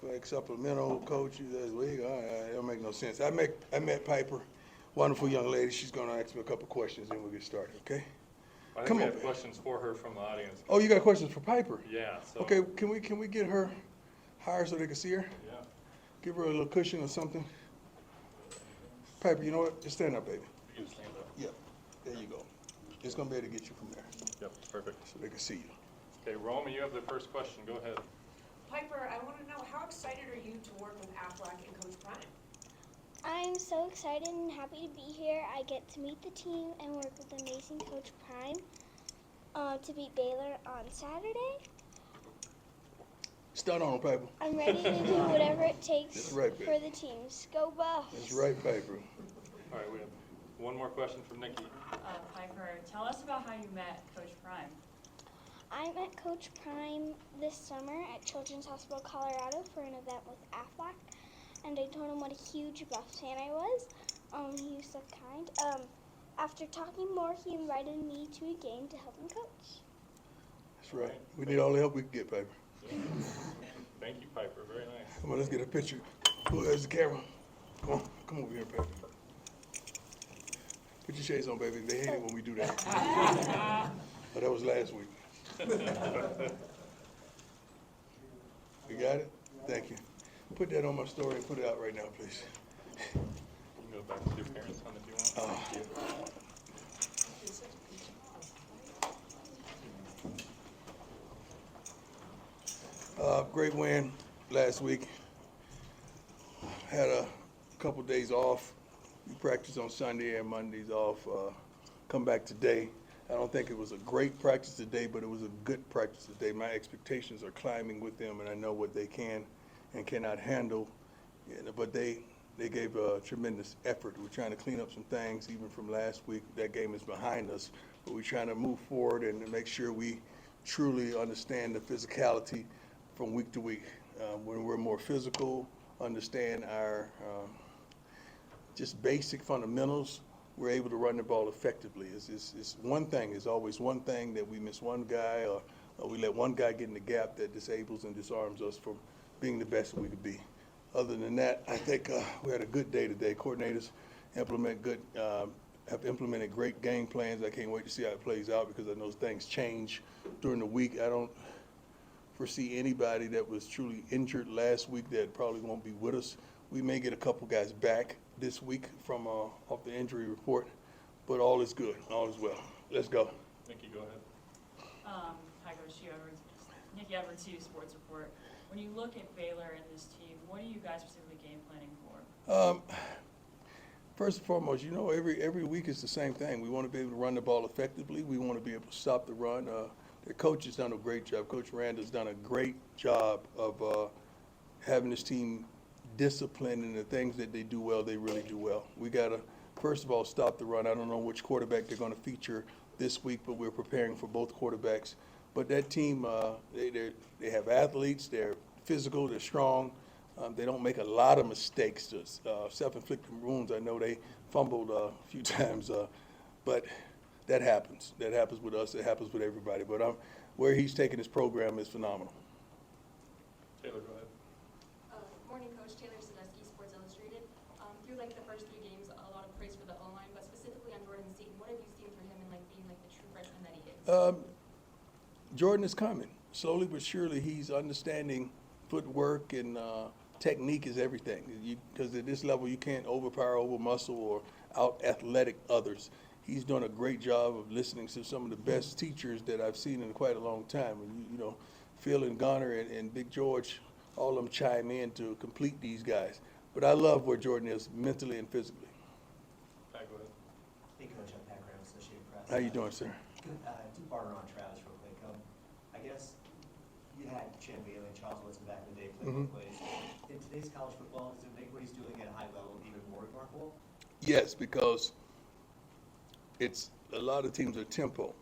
like supplemental coach this week. It don't make no sense. I met Piper, wonderful young lady. She's gonna ask me a couple questions, and we'll get started. Okay? I think Come we on. have questions for her from the audience. Oh, you got questions for Piper? Yeah. So, Okay. Can we get her higher so they can see her? Yeah. Give her a little cushion or something. Piper, you know what? Just stand up, baby. You can stand up. Yep. There you go. It's gonna be able to get you from there, Yep. Perfect. so they can see you. Okay, Roma, you have the first question. Go ahead. Piper, I want to know, how excited are you to work with Aflac and Coach Prime? I'm so excited and happy to be here. I get to meet the team and work with amazing Coach Prime to beat Baylor on Saturday. Start on, Piper. I'm ready to do whatever it takes That's right, baby. for the teams. Go Buffs! That's right, Piper. All right, we have one more question from Nikki. Piper, tell us about how you met Coach Prime. I met Coach Prime this summer at Children's Hospital Colorado for an event with Aflac, and I told him what a huge Buffs fan I was. He was so kind. After talking more, he invited me to a game to help him coach. That's right. We need all the help we can get, Piper. Thank you, Piper. Very nice. Come on, let's get a picture. Oh, there's the camera. Come over here, Piper. Put your shades on, baby. They hate it when we do that. But that was last week. You got it? Thank you. Put that on my story and put it out right now, please. You can go back with your parents on if you want. Thank you. Great win last week. Had a couple days off. We practiced on Sunday and Mondays off. Come back today. I don't think it was a great practice today, but it was a good practice today. My expectations are climbing with them, and I know what they can and cannot handle. But they gave a tremendous effort. We're trying to clean up some things, even from last week. That game is behind us, but we're trying to move forward and make sure we truly understand the physicality from week to week. When we're more physical, understand our just basic fundamentals, we're able to run the ball effectively. It's one thing, it's always one thing that we miss one guy or we let one guy get in the gap that disables and disarms us from being the best we could be. Other than that, I think we had a good day today. Coordinators have implemented great game plans. I can't wait to see how it plays out because I know things change during the week. I don't foresee anybody that was truly injured last week that probably won't be with us. We may get a couple guys back this week from off the injury report, but all is good, all is well. Let's go. Nikki, go ahead. Hi, Coach Nikki Edwards, CU Sports Report. When you look at Baylor and this team, what are you guys specifically game planning for? First and foremost, you know, every week is the same thing. We want to be able to run the ball effectively. We want to be able to stop the run. The coach has done a great job. Coach Randall's done a great job of having this team disciplined in the things that they do well, they really do well. We got to, first of all, stop the run. I don't know which quarterback they're going to feature this week, but we're preparing for both quarterbacks. But that team, they have athletes, they're physical, they're strong. They don't make a lot of mistakes, self-inflicted wounds. I know they fumbled a few times, but that happens. That happens with us. It happens with everybody. But where he's taking his program is phenomenal. Taylor, go ahead. Morning, Coach. Taylor Sadusky, Sports Illustrated. Through the first 3 games, a lot of praise for the O-line, but specifically on Jordan Seaton, what have you seen from him in being the true freshman that he is? Jordan is coming. Slowly but surely, he's understanding footwork and technique is everything. Because at this level, you can't overpower, over-muscle, or out-athletic others. He's done a great job of listening to some of the best teachers that I've seen in quite a long time. And you know, Phil and Gunner and Big George, all of them chime in to complete these guys. But I love where Jordan is mentally and physically. Pat, go ahead. Hey, Coach. I'm Pat Graham, Associated Press. How you doing, sir? Two-parter on Travis real quick. I guess you had Chan Bailey and Charles Woodson back in the day playing both ways. In today's college football, does it make what he's doing at a high level even more remarkable? Yes, because it's a lot of teams are tempo,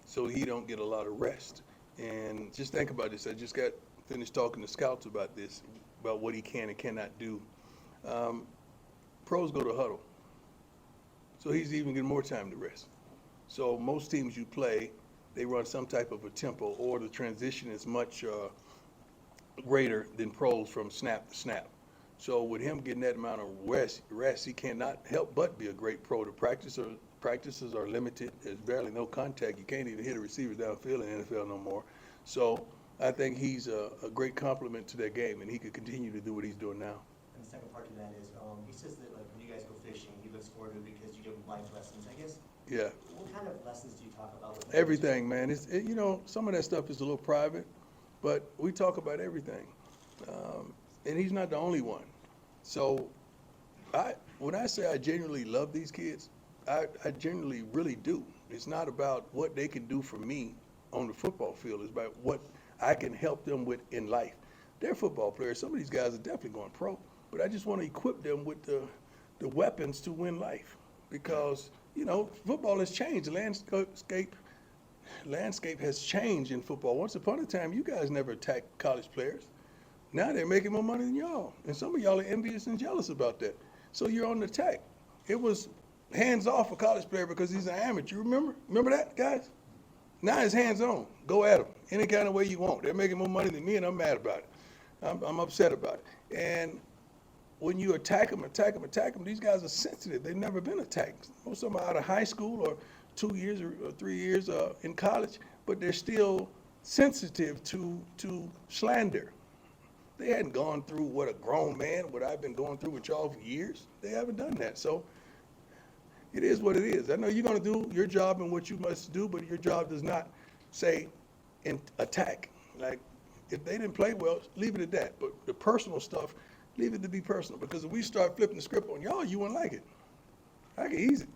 so he don't get a lot of rest. And just think about this. I just got finished talking to scouts about this, about what he can and cannot do. Pros go to huddle, so he's even getting more time to rest. So most teams you play, they run some type of a tempo, or the transition is much greater than pros from snap to snap. So with him getting that amount of rest, he cannot help but be a great pro. The practices are limited. There's barely no contact. You can't even hit a receiver downfield in the NFL no more. So I think he's a great complement to that game, and he could continue to do what he's doing now. And the second part to that is, he says that like when you guys go fishing, he looks forward to it because you give him life lessons. I guess. Yeah. What kind of lessons do you talk about with him? Everything, man. You know, some of that stuff is a little private, but we talk about everything. And he's not the only one. So when I say I genuinely love these kids, I genuinely really do. It's not about what they can do for me on the football field. It's about what I can help them with in life. They're football players. Some of these guys are definitely going pro, but I just want to equip them with the weapons to win life. Because, you know, football has changed. The landscape has changed in football. Once upon a time, you guys never attacked college players. Now they're making more money than y'all. And some of y'all are envious and jealous about that. So you're on the attack. It was hands off a college player because he's an amateur. Remember? Remember that, guys? Now it's hands on. Go at them any kind of way you want. They're making more money than me, and I'm mad about it. I'm upset about it. And when you attack them, these guys are sensitive. They've never been attacked. Most of them are out of high school or 2 years or 3 years in college, but they're still sensitive to slander. They hadn't gone through what a grown man, what I've been going through with y'all for years. They haven't done that. So it is what it is. I know you're going to do your job and what you must do, but your job does not say attack. Like, if they didn't play well, leave it at that. But the personal stuff, leave it to be personal. Because if we start flipping the script on y'all, you wouldn't like it. I get easy.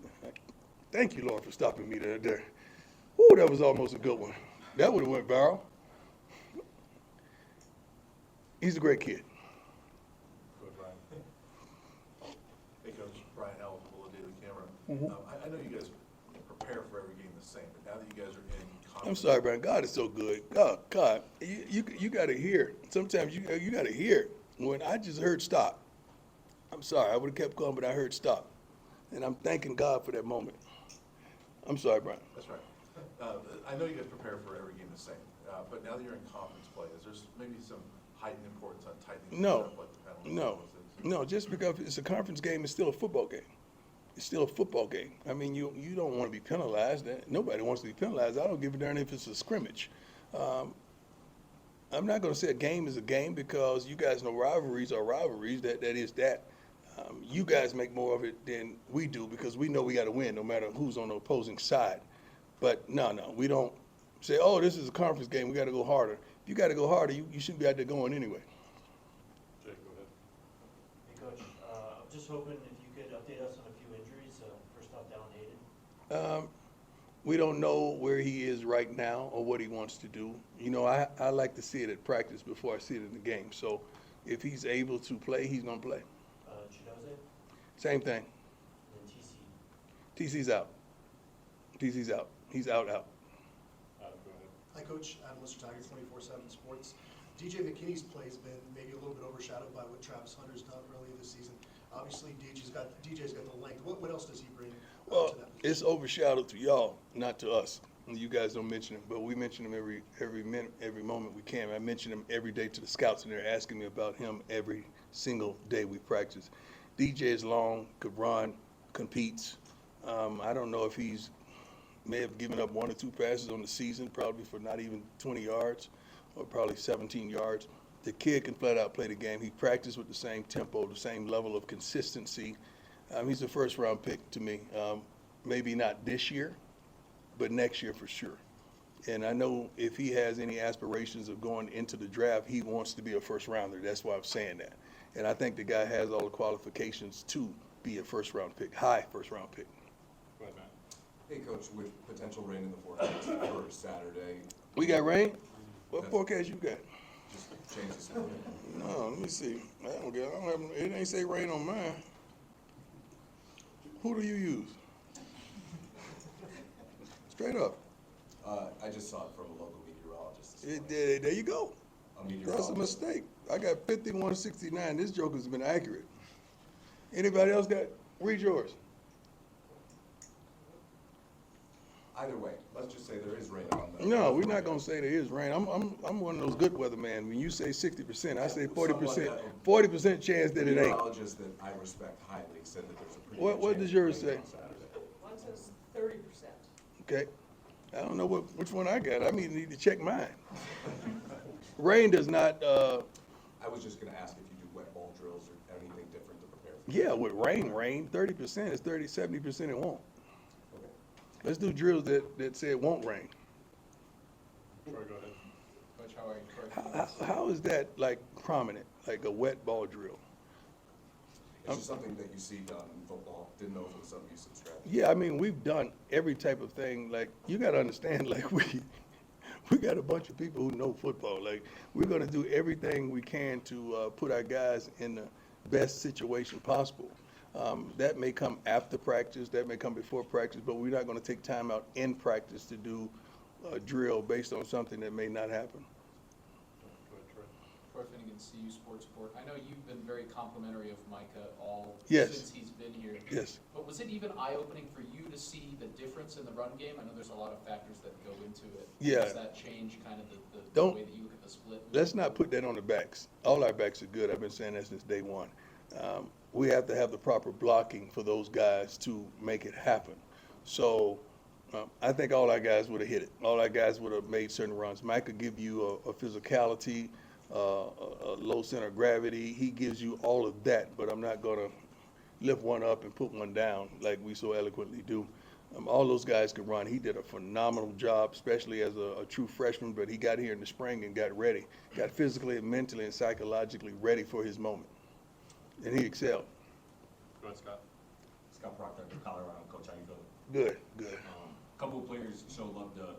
Thank you, Lord, for stopping me there. Ooh, that was almost a good one. That would have went viral. He's a great kid. Coach Ryan. Hey, Coach. Brian Howell, Full Daily Camera. I know you guys prepare for every game the same, but now that you guys are in conference. I'm sorry, Brian. God is so good. God, you got to hear. Sometimes you got to hear. When I just heard stop, I'm sorry. I would have kept going, but I heard stop. And I'm thanking God for that moment. I'm sorry, Brian. That's right. I know you guys prepare for every game the same, but now that you're in conference play, is there maybe some heightened importance on tightening No, stuff like the penalty no, policies? no. Just because it's a conference game, it's still a football game. It's still a football game. I mean, you don't want to be penalized. Nobody wants to be penalized. I don't give a darn if it's a scrimmage. I'm not going to say a game is a game because you guys know rivalries are rivalries. That is that. You guys make more of it than we do because we know we got to win no matter who's on the opposing side. But no, we don't say, oh, this is a conference game. We got to go harder. If you got to go harder, you shouldn't be out there going anyway. Jake, go ahead. Hey, Coach, I'm just hoping if you could update us on a few injuries. First off, Dallin Hayden. We don't know where he is right now or what he wants to do. You know, I like to see it at practice before I see it in the game. So if he's able to play, he's going to play. Chinoze, Same thing. and then TC. TC's out. TC's out. He's out. Adam, go ahead. Hi, Coach. Adam Lister, Tiger 24/7 Sports. DJ McKinney's play has been maybe a little bit overshadowed by what Travis Hunter's done earlier this season. Obviously, DJ's got the length. What else does he bring Well, to that position? it's overshadowed to y'all, not to us. You guys don't mention him, but we mention him every minute, every moment we can. I mention him every day to the scouts, and they're asking me about him every single day we practice. DJ is long, could run, competes. I don't know if he's may have given up 1 or 2 passes on the season, probably for not even 20 yards or probably 17 yards. The kid can flat out play the game. He practiced with the same tempo, the same level of consistency. He's a first-round pick to me. Maybe not this year, but next year for sure. And I know if he has any aspirations of going into the draft, he wants to be a first-rounder. That's why I'm saying that. And I think the guy has all the qualifications to be a first-round pick, high first-round pick. Go ahead, Matt. Hey, Coach, with potential rain in the forecast for Saturday, We got rain? What forecast you got? just changes. a little bit. No, let me see. It ain't say rain on mine. Who do you use? Straight up. I just saw it from a local meteorologist. There you go. A That's a meteorologist. mistake. I got 5169. This joker's been accurate. Anybody else got? Read yours. Either way, let's just say there is rain on the. No, we're not gonna say there is rain. I'm one of those good weather man. When you say 60%, I say 40%. 40% chance that The it ain't. meteorologist that I respect highly said that there's a pretty What good does chance yours of rain say? on Saturday. One says 30%. Okay. I don't know which one I got. I need to check mine. Rain does not, I was just gonna ask if you do wet ball drills or anything different to prepare for. yeah, with rain, 30% is 30, 70% it won't. Okay. Let's do drills that say it won't rain. Troy, go ahead. Coach, how are you? Troy. How is that like prominent, like a wet ball drill? It's just something that you see done in football. Didn't know if it was something you subscribed to. Yeah, I mean, we've done every type of thing. Like, you gotta understand, like, we got a bunch of people who know football. Like, we're gonna do everything we can to put our guys in the best situation possible. That may come after practice, that may come before practice, but we're not gonna take time out in practice to do a drill based on something that may not happen. Go ahead, Troy. Troy Finnegan, CU Sports Report. I know you've been very complimentary of Micah Yes. since he's been here. Yes. But was it even eye-opening for you to see the difference in the run game? I know there's a lot of factors that go into it. Yeah. Does that change kind of the Don't- way that you look at the split? Let's not put that on the backs. All our backs are good. I've been saying that since day one. We have to have the proper blocking for those guys to make it happen. So I think all our guys would have hit it. All our guys would have made certain runs. Mike could give you a physicality, a low center of gravity. He gives you all of that, but I'm not going to lift one up and put one down like we so eloquently do. All those guys can run. He did a phenomenal job, especially as a true freshman, but he got here in the spring and got ready, got physically and mentally and psychologically ready for his moment. And he excelled. Go ahead, Scott. Scott Proctor, Colorado. Coach, how you feeling? Good, good. Couple of players showed love to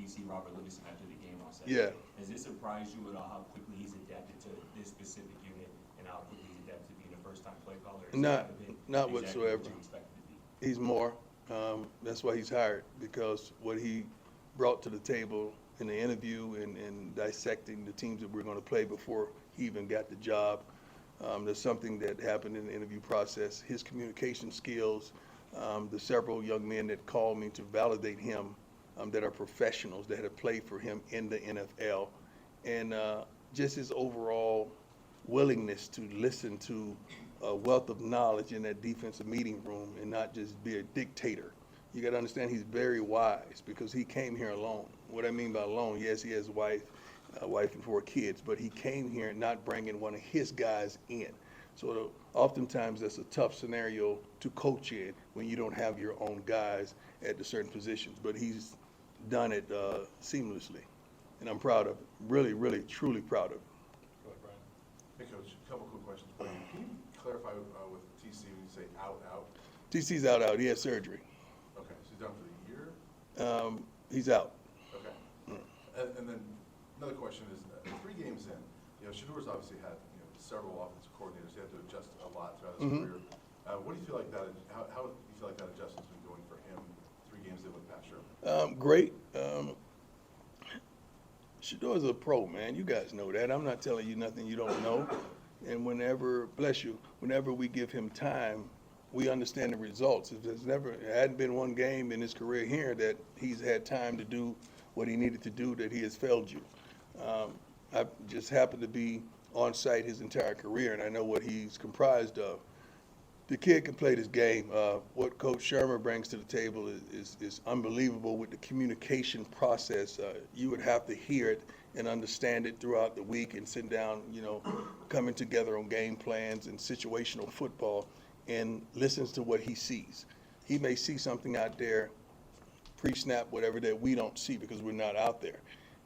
DC Robert Livingston after the game on Saturday. Yeah. Has it surprised you at all how quickly he's adapted to this specific unit and how quickly he's adapted to being a first-time play caller? Has Not that been not exactly whatsoever. what you expected to be? He's more. That's why he's hired, because what he brought to the table in the interview and dissecting the teams that we're going to play before he even got the job. There's something that happened in the interview process. His communication skills, the several young men that called me to validate him that are professionals that have played for him in the NFL, and just his overall willingness to listen to a wealth of knowledge in that defensive meeting room and not just be a dictator. You got to understand he's very wise because he came here alone. What I mean by alone, yes, he has a wife and 4 kids, but he came here not bringing one of his guys in. So oftentimes that's a tough scenario to coach in when you don't have your own guys at the certain positions. But he's done it seamlessly, and I'm proud of it. Really, really, truly proud of it. Go ahead, Brian. Hey, Coach, a couple quick questions. Can you clarify with TC when you say out? TC's out. He had surgery. Okay, so he's done for the year? He's out. Okay. And then another question is, 3 games in, Shadour's obviously had several offensive coordinators. He had to adjust a lot throughout his career. What do you feel like that? How do you feel like that adjustment's been going for him 3 games in with Pat Sherman? Great. Shadour's a pro, man. You guys know that. I'm not telling you nothing you don't know. And whenever we give him time, we understand the results. It hadn't been one game in his career here that he's had time to do what he needed to do that he has failed you. I just happened to be on site his entire career, and I know what he's comprised of. The kid can play this game. What Coach Sherman brings to the table is unbelievable with the communication process. You would have to hear it and understand it throughout the week and sit down, coming together on game plans and situational football, and listens to what he sees. He may see something out there, pre-snap, whatever, that we don't see because we're not out there.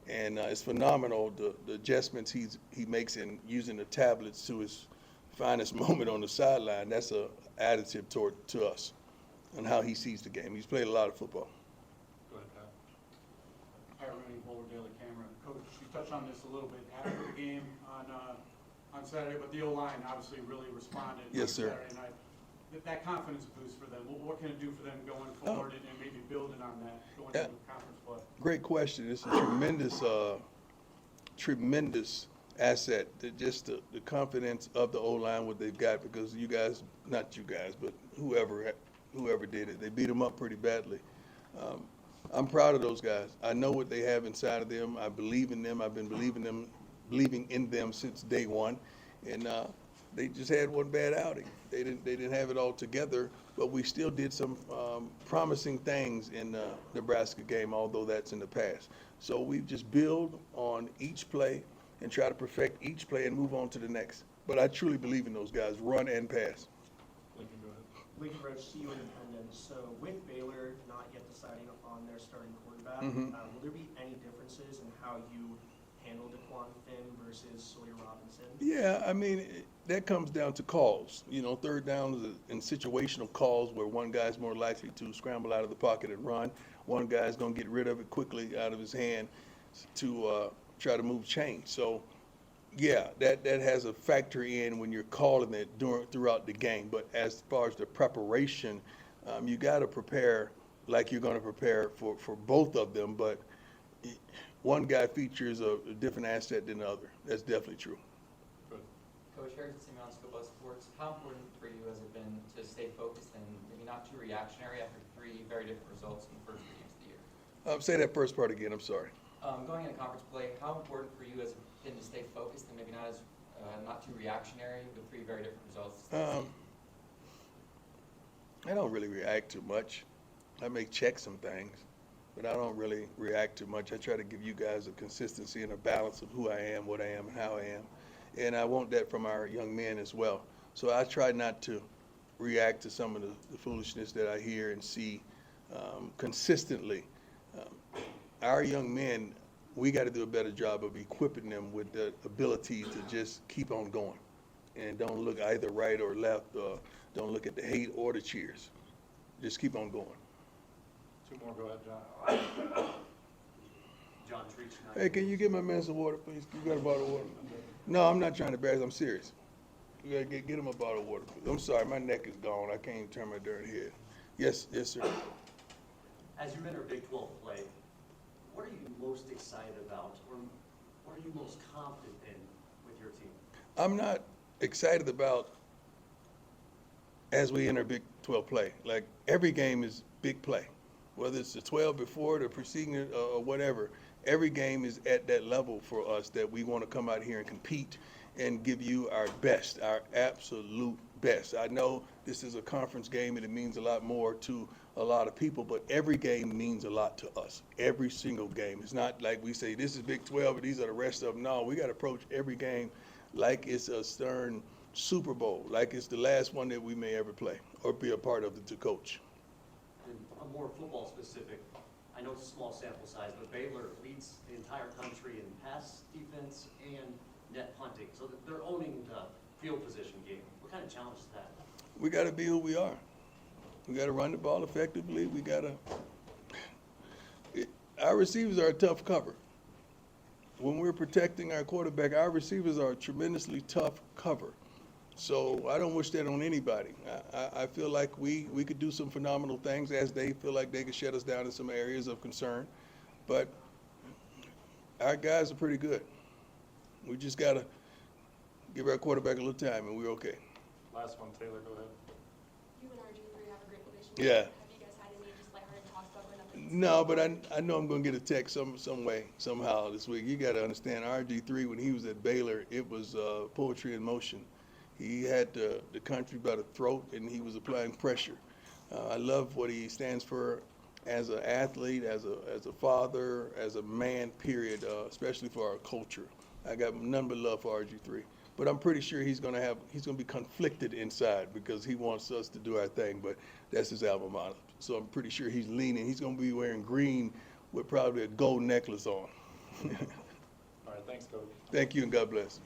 And it's phenomenal, the adjustments he makes in using the tablets to his finest moment on the sideline. That's a additive to us and how he sees the game. He's played a lot of football. Go ahead, Pat. Hi, Ernie Bowler, Daily Camera. Coach, you touched on this a little bit after the game on Saturday, but the O-line obviously really responded. Yes, sir. Saturday night. That confidence boost for them, what can it do for them going forward and maybe building on that going into conference play? Great question. It's a tremendous asset, just the confidence of the O-line, what they've got, because you guys, not you guys, but whoever did it, they beat them up pretty badly. I'm proud of those guys. I know what they have inside of them. I believe in them. I've been believing in them since day one. And they just had one bad outing. They didn't have it all together, but we still did some promising things in the Nebraska game, although that's in the past. So we just build on each play and try to perfect each play and move on to the next. But I truly believe in those guys, run and pass. Lincoln, go ahead. Lincoln Roach, CU Independent. So with Baylor not yet deciding on their starting quarterback, will there be any differences in how you handle DeQuan Finn versus Sawyer Robinson? Yeah, I mean, that comes down to calls. You know, third downs and situational calls where one guy's more likely to scramble out of the pocket and run. One guy's going to get rid of it quickly out of his hand to try to move change. So, yeah, that has a factor in when you're calling it throughout the game. But as far as the preparation, you got to prepare like you're going to prepare for both of them. But one guy features a different asset than the other. That's definitely true. Coach, Harrison Simeon, Football Sports. How important for you has it been to stay focused and maybe not too reactionary after 3 very different results in the first 3 games of the year? Say that first part again. I'm sorry. Going into conference play, how important for you has it been to stay focused and maybe not too reactionary with 3 very different results? I don't really react too much. I may check some things, but I don't really react too much. I try to give you guys a consistency and a balance of who I am, what I am, and how I am. And I want that from our young men as well. So I try not to react to some of the foolishness that I hear and see consistently. Our young men, we got to do a better job of equipping them with the ability to just keep on going and don't look either right or left. Don't look at the hate or the cheers. Just keep on going. 2 more, go ahead, John. John Treach. Hey, can you get my man some water, please? You got a bottle of water? No, I'm not trying to embarrass. I'm serious. You gotta get him a bottle of water, please. I'm sorry, my neck is gone. I can't even turn my darn head. Yes, sir. As you enter Big 12 play, what are you most excited about, or what are you most confident in with your team? I'm not excited about as we enter Big 12 play. Like, every game is big play. Whether it's the 12 before, the preceding it, or whatever, every game is at that level for us that we want to come out here and compete and give you our best, our absolute best. I know this is a conference game and it means a lot more to a lot of people, but every game means a lot to us. Every single game. It's not like we say this is Big 12 and these are the rest of them. No, we got to approach every game like it's a stern Super Bowl, like it's the last one that we may ever play or be a part of to coach. And a more football specific, I know it's a small sample size, but Baylor leads the entire country in pass defense and net punting. So they're owning the field position game. What kind of challenge is that? We got to be who we are. We got to run the ball effectively. We got to. Our receivers are a tough cover. When we're protecting our quarterback, our receivers are a tremendously tough cover. So I don't wish that on anybody. I feel like we could do some phenomenal things as they feel like they could shut us down in some areas of concern. But our guys are pretty good. We just got to give our quarterback a little time and we're okay. Last one, Taylor, go ahead. You and RG3 have a great relationship. Yeah. Have you guys had any just lighthearted talks about going up against No, but I know I'm going to get a text some way, somehow this week. You got to understand, RG3, when he was at Baylor, it was poetry in motion. He had the country by the throat, and he was applying pressure. I love what he stands for as an athlete, as a father, as a man, period, especially for our culture. I got none but love for RG3. But I'm pretty sure he's going to be conflicted inside because he wants us to do our thing, but that's his alma mater. So I'm pretty sure he's leaning. He's going to be wearing green with probably a gold necklace on. All right, thanks, Coach. Thank you, and God bless.